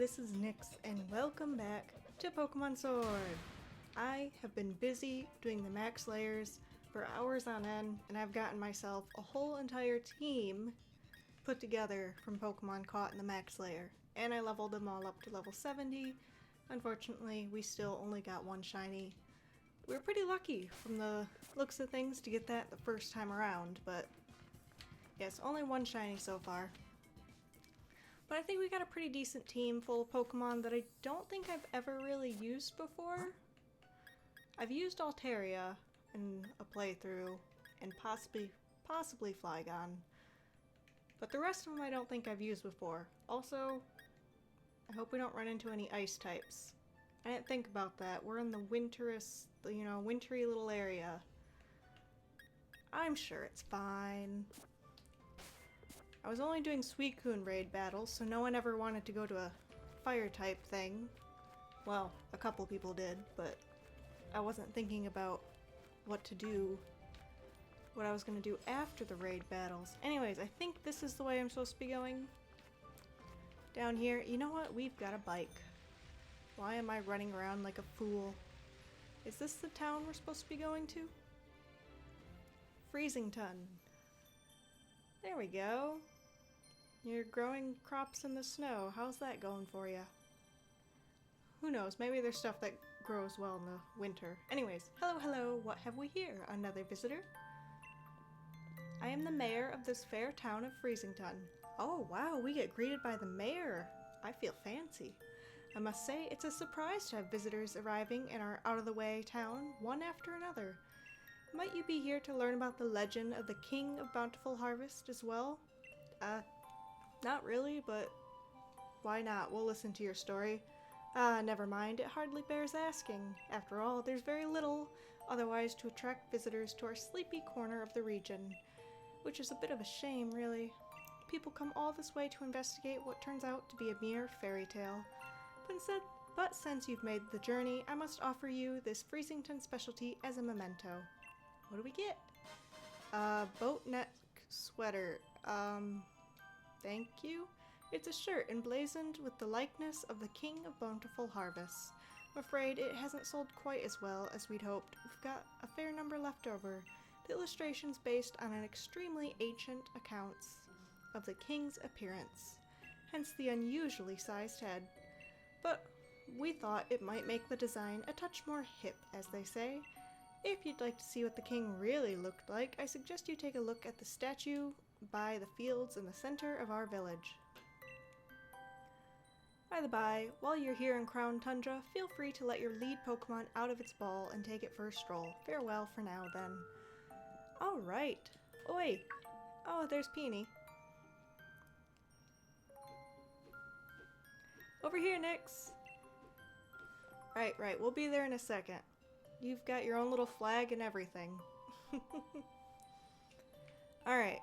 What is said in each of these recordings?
this is Nyx, and welcome back to Pokemon Sword! I have been busy doing the max layers for hours on end, and I've gotten myself a whole entire team put together from Pokemon caught in the max layer. And I leveled them all up to level 70. Unfortunately, we still only got one shiny. We were pretty lucky from the looks of things to get that the first time around, but yes, only one shiny so far. But I think we got a pretty decent team full of Pokemon that I don't think I've ever really used before. I've used Altaria in a playthrough, and possibly Flygon. But the rest of them I don't think I've used before. Also, I hope we don't run into any ice types. I didn't think about that. We're in the wintry little area. I'm sure it's fine. I was only doing Suicune raid battles, so no one ever wanted to go to a fire type thing. Well, a couple people did, but I wasn't thinking about what I was going to do after the raid battles. Anyways, I think this is the way I'm supposed to be going. Down here, you know what? We've got a bike. Why am I running around like a fool? Is this the town we're supposed to be going to? Frozenton. There we go. You're growing crops in the snow. How's that going for you? Who knows? Maybe there's stuff that grows well in the winter. Anyways, hello, what have we here? Another visitor? I am the mayor of this fair town of Frozenton. Oh wow, we get greeted by the mayor. I feel fancy. I must say, it's a surprise to have visitors arriving in our out-of-the-way town, one after another. Might you be here to learn about the legend of the King of Bountiful Harvest as well? Not really, but why not? We'll listen to your story. Never mind, it hardly bears asking. After all, there's very little otherwise to attract visitors to our sleepy corner of the region, which is a bit of a shame, really. People come all this way to investigate what turns out to be a mere fairy tale. But since you've made the journey, I must offer you this Frozenton specialty as a memento. What do we get? Boat neck sweater. Thank you. It's a shirt emblazoned with the likeness of the King of Bountiful Harvest. I'm afraid it hasn't sold quite as well as we'd hoped. We've got a fair number left over. The illustration's based on an extremely ancient accounts of the king's appearance, hence the unusually sized head. But we thought it might make the design a touch more hip, as they say. If you'd like to see what the king really looked like, I suggest you take a look at the statue by the fields in the center of our village. By the by, while you're here in Crown Tundra, feel free to let your lead Pokemon out of its ball and take it for a stroll. Farewell for now, then. Alright. Oh, wait. Oh, there's Peony. Over here, Nyx! Right. We'll be there in a second. You've got your own little flag and everything. Alright.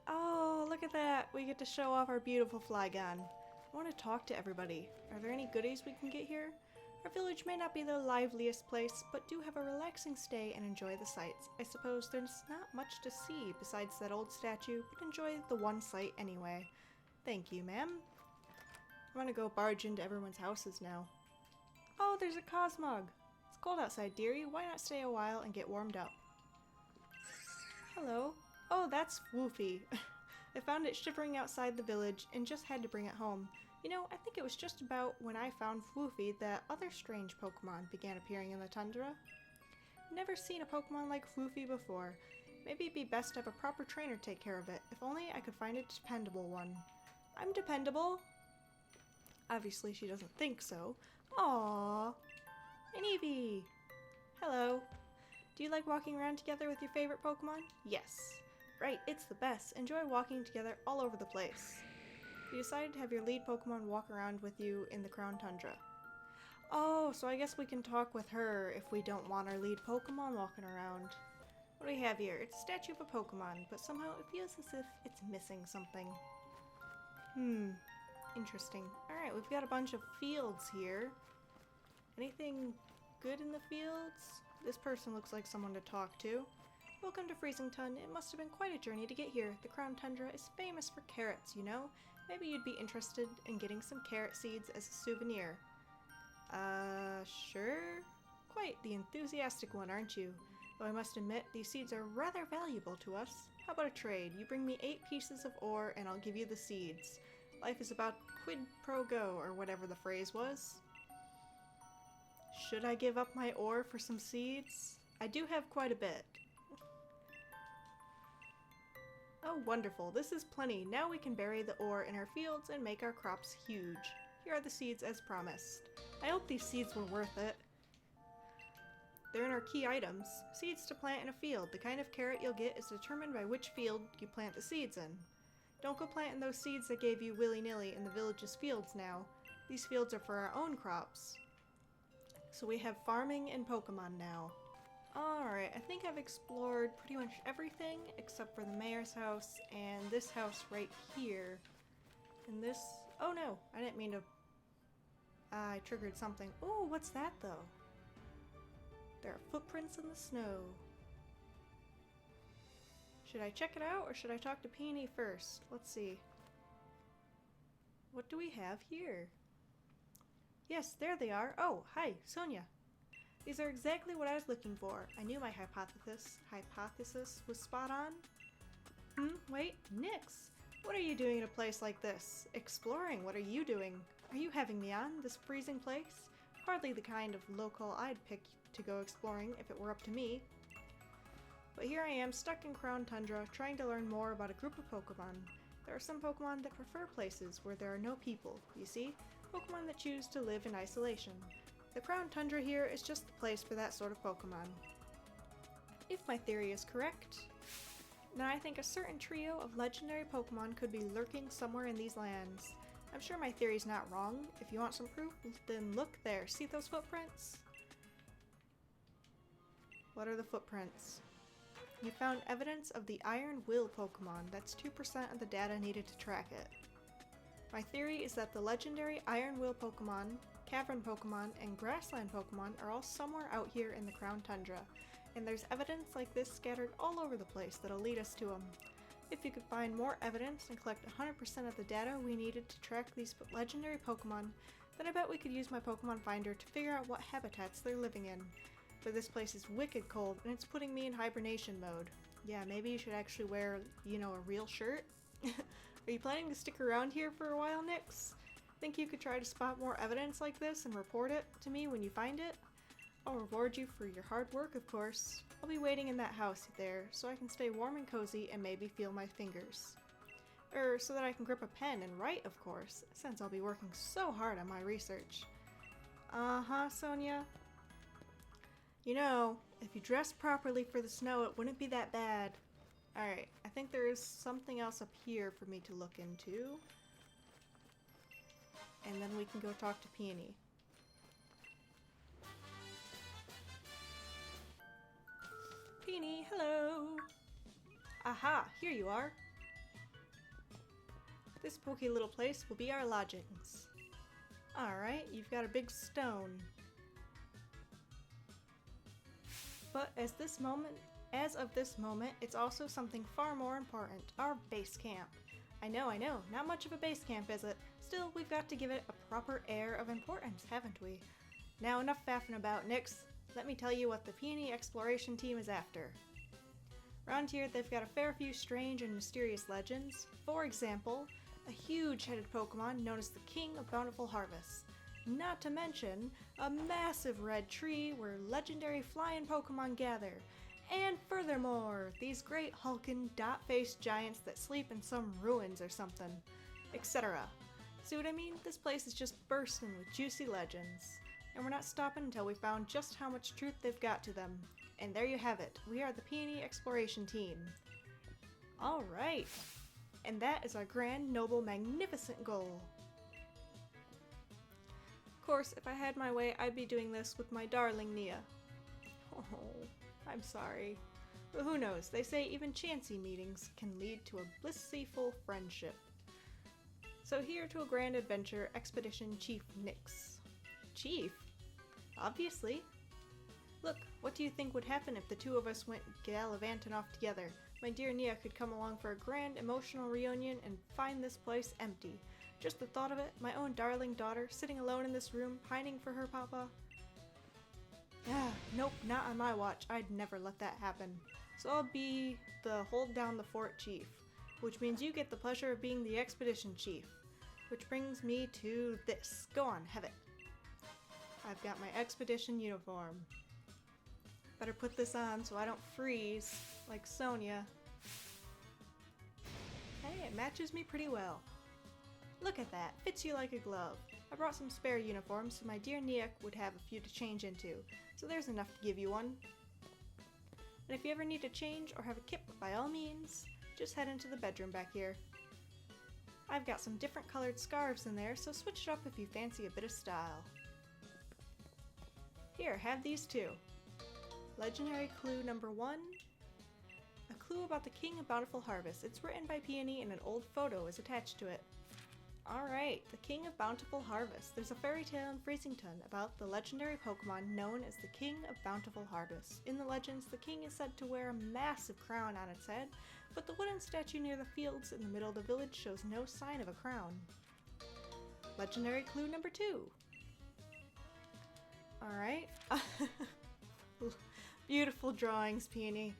Oh, look at that! We get to show off our beautiful Flygon. I want to talk to everybody. Are there any goodies we can get here? Our village may not be the liveliest place, but do have a relaxing stay and enjoy the sights. I suppose there's not much to see besides that old statue, but enjoy the one sight anyway. Thank you, ma'am. I want to go barge into everyone's houses now. Oh, there's a Cosmog! It's cold outside, dearie. Why not stay a while and get warmed up? Hello. Oh, that's Woofy. I found it shivering outside the village and just had to bring it home. You know, I think it was just about when I found Woofy that other strange Pokemon began appearing in the tundra. Never seen a Pokemon like Woofy before. Maybe it'd be best to have a proper trainer take care of it. If only I could find a dependable one. I'm dependable. Obviously she doesn't think so. Aww. An Eevee. Hello. Do you like walking around together with your favorite Pokemon? Yes. Right, it's the best. Enjoy walking together all over the place. You decided to have your lead Pokemon walk around with you in the Crown Tundra. Oh, so I guess we can talk with her if we don't want our lead Pokemon walking around. What do we have here? It's a statue of a Pokemon, but somehow it feels as if it's missing something. Interesting. Alright, we've got a bunch of fields here. Anything good in the fields? This person looks like someone to talk to. Welcome to Frozenton. It must have been quite a journey to get here. The Crown Tundra is famous for carrots, you know. Maybe you'd be interested in getting some carrot seeds as a souvenir. Sure? Quite the enthusiastic one, aren't you? Though I must admit, these seeds are rather valuable to us. How about a trade? You bring me 8 pieces of ore and I'll give you the seeds. Life is about quid pro quo, or whatever the phrase was. Should I give up my ore for some seeds? I do have quite a bit. Oh, wonderful. This is plenty. Now we can bury the ore in our fields and make our crops huge. Here are the seeds as promised. I hope these seeds were worth it. They're in our key items. Seeds to plant in a field. The kind of carrot you'll get is determined by which field you plant the seeds in. Don't go planting those seeds that gave you willy-nilly in the village's fields now. These fields are for our own crops. So we have farming and Pokemon now. Alright, I think I've explored pretty much everything except for the mayor's house and this house right here. And this... oh no, I didn't mean to... I triggered something. Oh, what's that though? There are footprints in the snow. Should I check it out or should I talk to Peony first? Let's see. What do we have here? Yes, there they are. Oh, hi, Sonia. These are exactly what I was looking for. I knew my hypothesis was spot on. Wait, Nyx. What are you doing in a place like this? Exploring, what are you doing? Are you having me on, this freezing place? Hardly the kind of local I'd pick to go exploring if it were up to me. But here I am, stuck in Crown Tundra, trying to learn more about a group of Pokemon. There are some Pokemon that prefer places where there are no people, you see? Pokemon that choose to live in isolation. The Crown Tundra here is just the place for that sort of Pokemon. If my theory is correct, then I think a certain trio of legendary Pokemon could be lurking somewhere in these lands. I'm sure my theory's not wrong. If you want some proof, then look there. See those footprints? What are the footprints? You found evidence of the Iron Will Pokemon. That's 2% of the data needed to track it. My theory is that the legendary Iron Will Pokemon, Cavern Pokemon, and Grassland Pokemon are all somewhere out here in the Crown Tundra, and there's evidence like this scattered all over the place that'll lead us to them. If you could find more evidence and collect 100% of the data we needed to track these legendary Pokemon, then I bet we could use my Pokemon Finder to figure out what habitats they're living in. But this place is wicked cold, and it's putting me in hibernation mode. Yeah, maybe you should actually wear, a real shirt? Are you planning to stick around here for a while, Nyx? Think you could try to spot more evidence like this and report it to me when you find it? I'll reward you for your hard work, of course. I'll be waiting in that house there, so I can stay warm and cozy and maybe feel my fingers. So that I can grip a pen and write, of course, since I'll be working so hard on my research. Uh-huh, Sonia. If you dressed properly for the snow, it wouldn't be that bad. Alright, I think there is something else up here for me to look into. And then we can go talk to Peony. Peony, hello! Aha, here you are! This spooky little place will be our lodgings. Alright, you've got a big stone. But as of this moment, it's also something far more important, our base camp. I know, not much of a base camp, is it? Still, we've got to give it a proper air of importance, haven't we? Now enough faffing about, Nyx. Let me tell you what the Peony exploration team is after. Around here, they've got a fair few strange and mysterious legends. For example, a huge-headed Pokemon known as the King of Bountiful Harvests. Not to mention, a massive red tree where legendary flying Pokemon gather. And furthermore, these great hulking, dot-faced giants that sleep in some ruins or something, etc. See what I mean? This place is just bursting with juicy legends. And we're not stopping until we found just how much truth they've got to them. And there you have it. We are the Peony Exploration Team. Alright. And that is our grand, noble, magnificent goal. Of course, if I had my way, I'd be doing this with my darling Nia. Oh, I'm sorry. But who knows, they say even chancy meetings can lead to a blissful friendship. So here to a grand adventure, Expedition Chief Nyx. Chief? Obviously. Look, what do you think would happen if the two of us went gallivanting off together? My dear Nia could come along for a grand emotional reunion and find this place empty. Just the thought of it, my own darling daughter, sitting alone in this room, pining for her papa. Ah, nope, not on my watch. I'd never let that happen. So I'll be the hold down the fort chief, which means you get the pleasure of being the expedition chief. Which brings me to this. Go on, have it. I've got my expedition uniform. Better put this on so I don't freeze like Sonia. Hey, it matches me pretty well. Look at that, fits you like a glove. I brought some spare uniforms so my dear Nia would have a few to change into, so there's enough to give you one. And if you ever need to change or have a kip, by all means, just head into the bedroom back here. I've got some different colored scarves in there, so switch it up if you fancy a bit of style. Here, have these too. Legendary clue number 1. A clue about the King of Bountiful Harvest. It's written by Peony and an old photo is attached to it. Alright, the King of Bountiful Harvest. There's a fairy tale in Frozenton about the legendary Pokemon known as the King of Bountiful Harvest. In the legends, the king is said to wear a massive crown on its head, but the wooden statue near the fields in the middle of the village shows no sign of a crown. Legendary clue number 2. Alright. Beautiful drawings, Peony.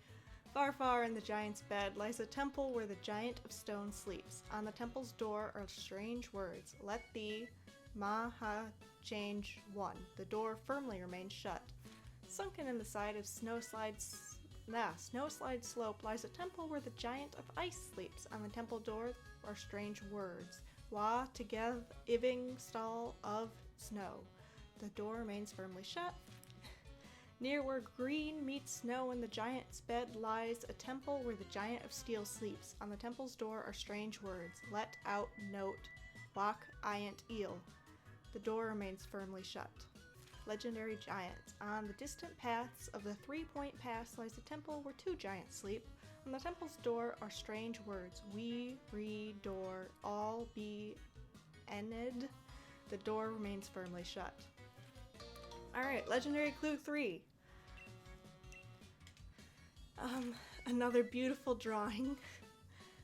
Far, far in the giant's bed lies a temple where the giant of stone sleeps. On the temple's door are strange words. Let the Maha change one. The door firmly remains shut. Sunken in the side of snowslide slope lies a temple where the giant of ice sleeps. On the temple door are strange words. Wa togev iving stall of snow. The door remains firmly shut. Near where green meets snow in the giant's bed lies a temple where the giant of steel sleeps. On the temple's door are strange words. Let out note. Wak iant eel. The door remains firmly shut. Legendary giants. On the distant paths of the 3-point pass lies a temple where 2 giants sleep. On the temple's door are strange words. We, re, door, all be ened. The door remains firmly shut. Alright, legendary clue 3. Another beautiful drawing.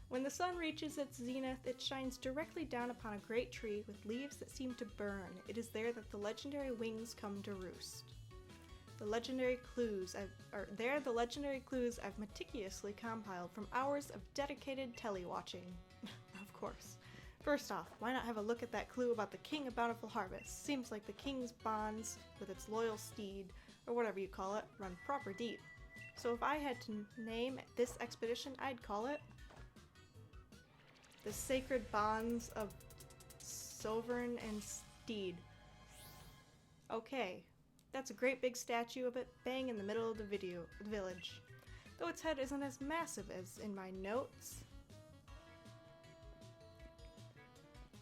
When the sun reaches its zenith, it shines directly down upon a great tree with leaves that seem to burn. It is there that the legendary wings come to roost. The legendary clues I've meticulously compiled from hours of dedicated tele-watching. Of course. First off, why not have a look at that clue about the King of Bountiful Harvest? Seems like the king's bonds with its loyal steed, or whatever you call it, run proper deep. So if I had to name this expedition, I'd call it the Sacred Bonds of Sovereign and Steed. Okay, that's a great big statue of it bang in the middle of the village. Though its head isn't as massive as in my notes.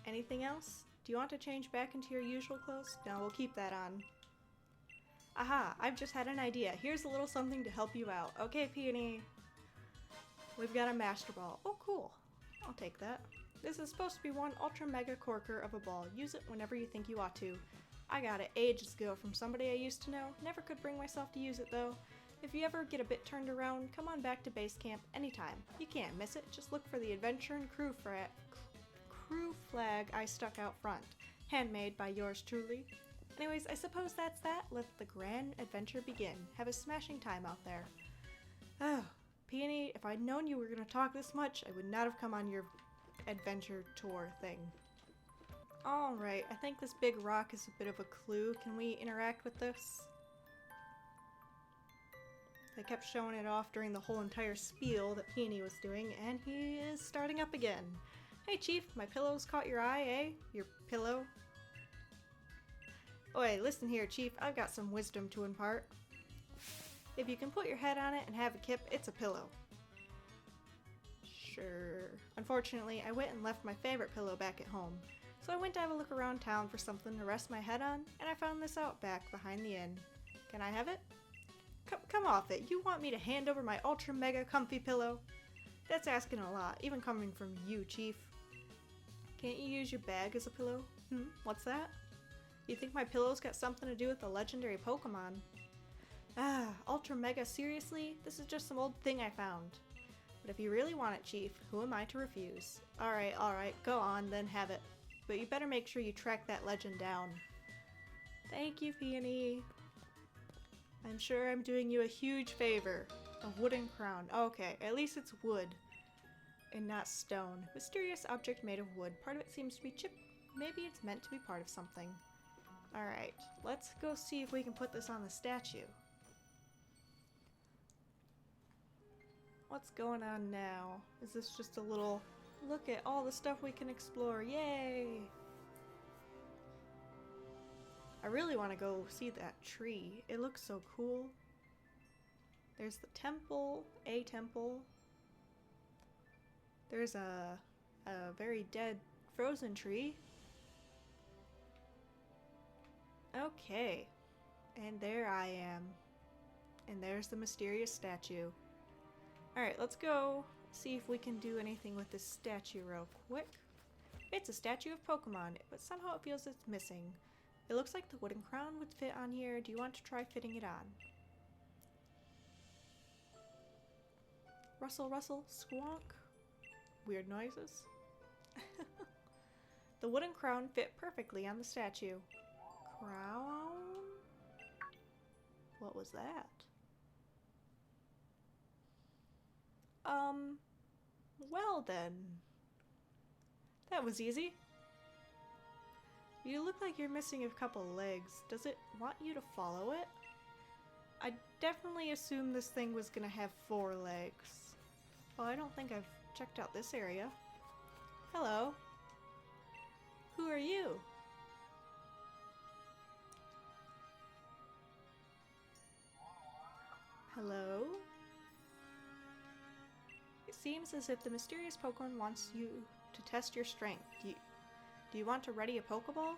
Anything else? Do you want to change back into your usual clothes? No, we'll keep that on. Aha, I've just had an idea. Here's a little something to help you out. Okay, Peony. We've got a Master Ball. Oh, cool. I'll take that. This is supposed to be one ultra mega corker of a ball. Use it whenever you think you ought to. I got it ages ago from somebody I used to know. Never could bring myself to use it though. If you ever get a bit turned around, come on back to base camp anytime. You can't miss it. Just look for the adventure and crew flag I stuck out front. Handmade by yours truly. Anyways, I suppose that's that. Let the grand adventure begin. Have a smashing time out there. Oh, Peony, if I'd known you were going to talk this much, I would not have come on your adventure tour thing. Alright, I think this big rock is a bit of a clue. Can we interact with this? They kept showing it off during the whole entire spiel that Peony was doing, and he is starting up again. Hey Chief, my pillow's caught your eye, eh? Your pillow? Oi, listen here, Chief, I've got some wisdom to impart. If you can put your head on it and have a kip, it's a pillow. Sure. Unfortunately, I went and left my favorite pillow back at home. So I went to have a look around town for something to rest my head on, and I found this out back behind the inn. Can I have it? Come off it. You want me to hand over my ultra mega comfy pillow? That's asking a lot, even coming from you, Chief. Can't you use your bag as a pillow? What's that? You think my pillow's got something to do with the legendary Pokemon? Ah, ultra mega, seriously? This is just some old thing I found. But if you really want it, Chief, who am I to refuse? Alright, go on, then have it. But you better make sure you track that legend down. Thank you, Peony. I'm sure I'm doing you a huge favor. A wooden crown. Okay, at least it's wood and not stone. Mysterious object made of wood. Part of it seems to be chipped. Maybe it's meant to be part of something. Alright, let's go see if we can put this on the statue. What's going on now? Is this just a little look at all the stuff we can explore? Yay! I really want to go see that tree. It looks so cool. There's the temple, a temple. There's a very dead frozen tree. Okay. And there I am. And there's the mysterious statue. Alright, let's go see if we can do anything with this statue real quick. It's a statue of Pokemon, but somehow it feels it's missing. It looks like the wooden crown would fit on here. Do you want to try fitting it on? Rustle, rustle, squonk. Weird noises. The wooden crown fit perfectly on the statue. Crown? What was that? Well then. That was easy. You look like you're missing a couple legs. Does it want you to follow it? I definitely assumed this thing was gonna have 4 legs. Oh, I don't think I've checked out this area. Hello. Who are you? Hello? It seems as if the mysterious Pokemon wants you to test your strength. Do you want to ready a Pokeball?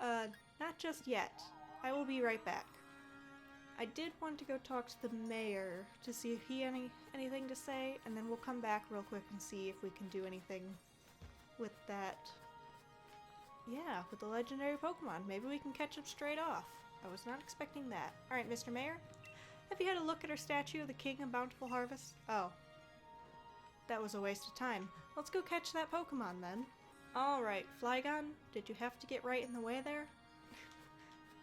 Not just yet. I will be right back. I did want to go talk to the mayor to see if he anything to say, and then we'll come back real quick and see if we can do anything with that. Yeah, with the legendary Pokemon. Maybe we can catch him straight off. I was not expecting that. Alright, Mr. Mayor, have you had a look at our statue of the King of Bountiful Harvest? Oh. That was a waste of time. Let's go catch that Pokemon then. Alright, Flygon, did you have to get right in the way there?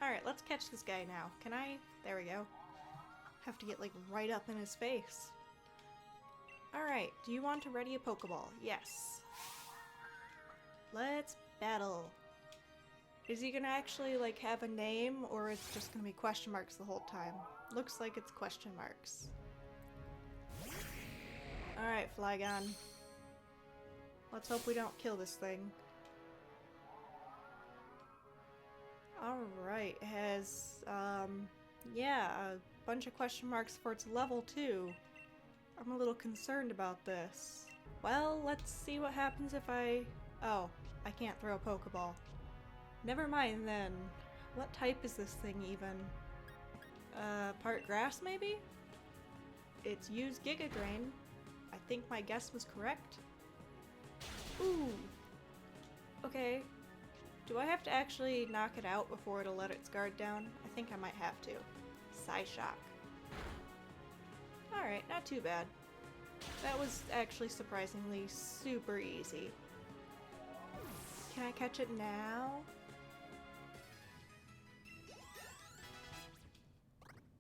Alright, let's catch this guy now. Can I? There we go. Have to get like right up in his face. Alright, do you want to ready a Pokeball? Yes. Let's battle. Is he gonna actually like have a name, or it's just gonna be question marks the whole time? Looks like it's question marks. Alright, Flygon. Let's hope we don't kill this thing. Alright, it has, yeah, a bunch of question marks for its level 2. I'm a little concerned about this. Well, let's see what happens if oh, I can't throw a Pokeball. Never mind then. What type is this thing even? Part grass maybe? It's used Giga Drain. I think my guess was correct. Ooh! Okay. Do I have to actually knock it out before it'll let its guard down? I think I might have to. Psyshock. Alright, not too bad. That was actually surprisingly super easy. Can I catch it now?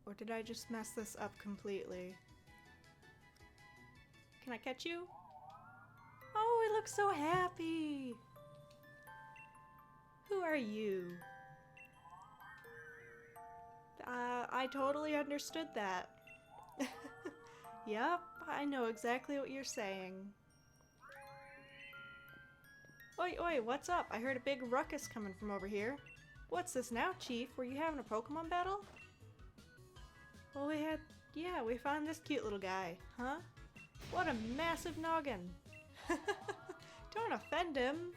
Or did I just mess this up completely? Can I catch you? Oh, it looks so happy! Who are you? I totally understood that. Yep, I know exactly what you're saying. Oi, oi, what's up? I heard a big ruckus coming from over here. What's this now, Chief? Were you having a Pokemon battle? Well, we found this cute little guy, huh? What a massive noggin! Don't offend him!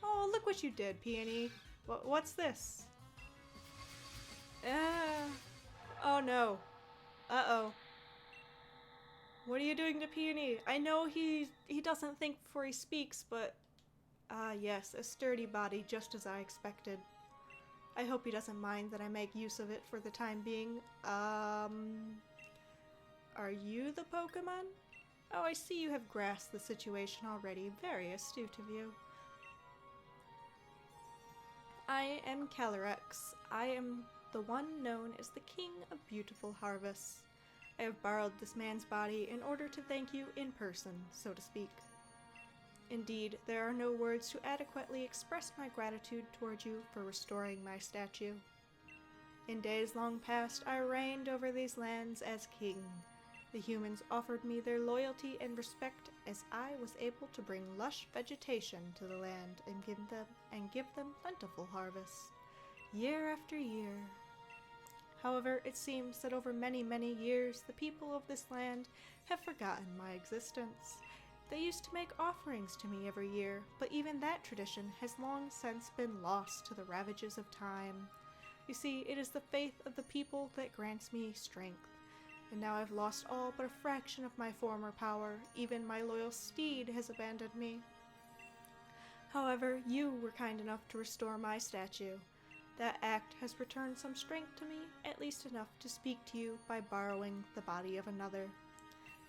Oh, look what you did, Peony. What's this? Oh no. Uh-oh. What are you doing to Peony? I know he doesn't think before he speaks, but... Ah, yes, a sturdy body, just as I expected. I hope he doesn't mind that I make use of it for the time being. Are you the Pokemon? Oh, I see you have grasped the situation already. Very astute of you. I am Calyrex. I am the one known as the King of Beautiful Harvests. I have borrowed this man's body in order to thank you in person, so to speak. Indeed, there are no words to adequately express my gratitude toward you for restoring my statue. In days long past, I reigned over these lands as king. The humans offered me their loyalty and respect as I was able to bring lush vegetation to the land and give them plentiful harvests, year after year. However, it seems that over many, many years, the people of this land have forgotten my existence. They used to make offerings to me every year, but even that tradition has long since been lost to the ravages of time. You see, it is the faith of the people that grants me strength. And now I've lost all but a fraction of my former power. Even my loyal steed has abandoned me. However, you were kind enough to restore my statue. That act has returned some strength to me, at least enough to speak to you by borrowing the body of another.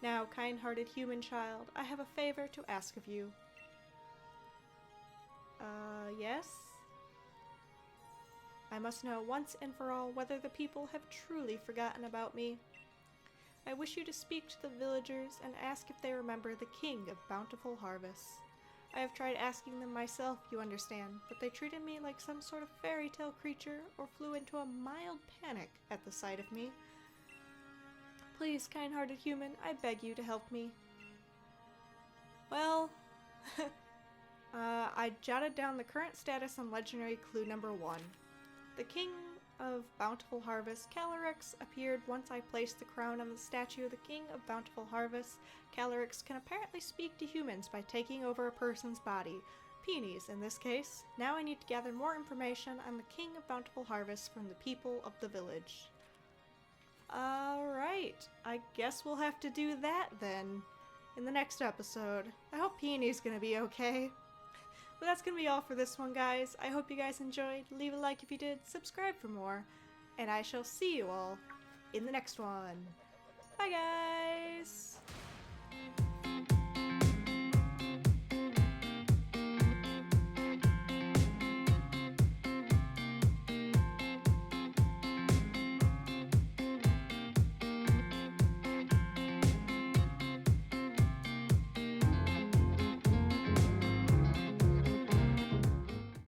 Now, kind-hearted human child, I have a favor to ask of you. Yes? I must know once and for all whether the people have truly forgotten about me. I wish you to speak to the villagers and ask if they remember the King of Bountiful Harvests. I have tried asking them myself, you understand, but they treated me like some sort of fairy tale creature or flew into a mild panic at the sight of me. Please, kind-hearted human, I beg you to help me. Well, I jotted down the current status on legendary clue number 1. The King of Bountiful Harvest, Calyrex, appeared once I placed the crown on the statue of the King of Bountiful Harvest. Calyrex can apparently speak to humans by taking over a person's body. Peonies, in this case. Now I need to gather more information on the King of Bountiful Harvest from the people of the village. Alright, I guess we'll have to do that then in the next episode. I hope Peony's gonna be okay. But that's gonna be all for this one, guys. I hope you guys enjoyed. Leave a like if you did, subscribe for more, and I shall see you all in the next one. Bye, guys!